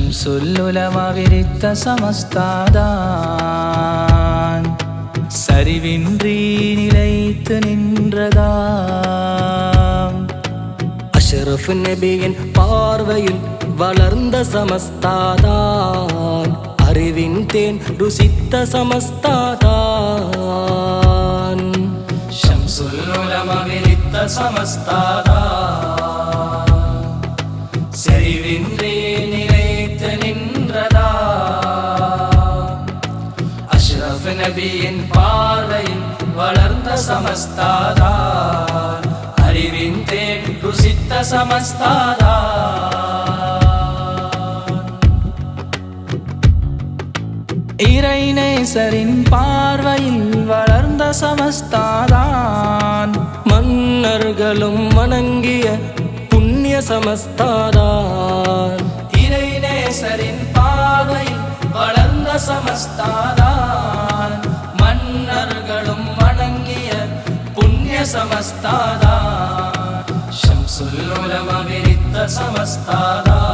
ஷம்சுல்லுலமா விரித்த சமஸ்தாதான் சரிவின்றி நிலைத்து நின்றதாம். அஷ்ரஃப் நபியின் பார்வையில் வளர்ந்த சமஸ்தாதான் அறிவின் தேன் ருசித்த சமஸ்தாதான். ஷம்சுல்லுலமா விரித்த சமஸ்தாதான் சரிவின்றி நிலைத்து நின்றதாம். அஷ்ரஃப் நபியின் பார்வையில் வளர்ந்த சமஸ்தாதான் அறிவின் தேன் ருசித்த சமஸ்தாதான். இறைநேசரின் பார்வையில் வளர்ந்த சமஸ்தாதான் மன்னர்களும் வணங்கிய புண்ணிய சமஸ்தாதான். இறைநேசரின் பார்வையில் வளர்ந்த சமஸ்தாதான் மன்னர்களும் வணங்கிய புண்ணிய சமஸ்தாதான். ஷம்சுல்லுலமா விரித்த சமஸ்தாதான்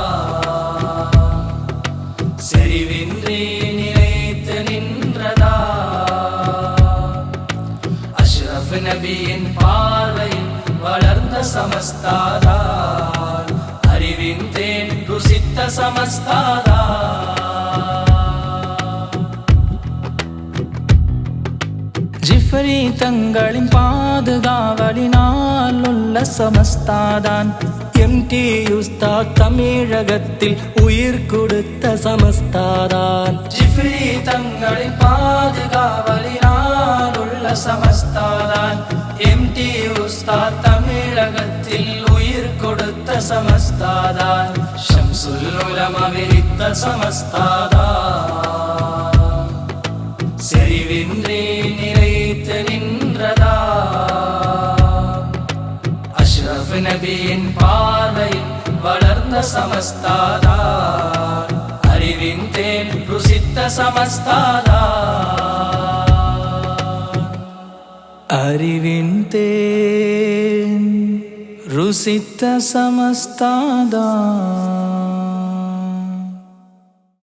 செறிவின்றி நிலைத்து நின்றதாம். அஷ்ரஃப் நபியின் பார்வையில் வளர்ந்த சமஸ்தாதான் அறிவின் தேன் ருசித்த சமஸ்தாதான். ஜிஃப்ரி தங்களின் பாதுகாவலினால் உள்ள சமஸ்தாதான் MT உஸ்தாத் தமிழகத்தில் உயிர் கொடுத்த சமஸ்தாதான். ஜிஃப்ரி தங்களின் பாதுகாவலினால் உள்ள சமஸ்தாதான் MT உஸ்தாத் தமிழகத்தில் உயிர் கொடுத்த சமஸ்தாதான். ஷம்சுல்லுலமா விரித்த சமஸ்தாதான் செறிவின்றி நிலைத்து நின்றதாம். அஷ்ரஃப் நபியின் பார்வையில் வளர்ந்த சமஸ்தாதான் அறிவின் தேன் ருசித்த சமஸ்தாதான். அறிவின் தேன் ருசித்த சமஸ்தாதான்.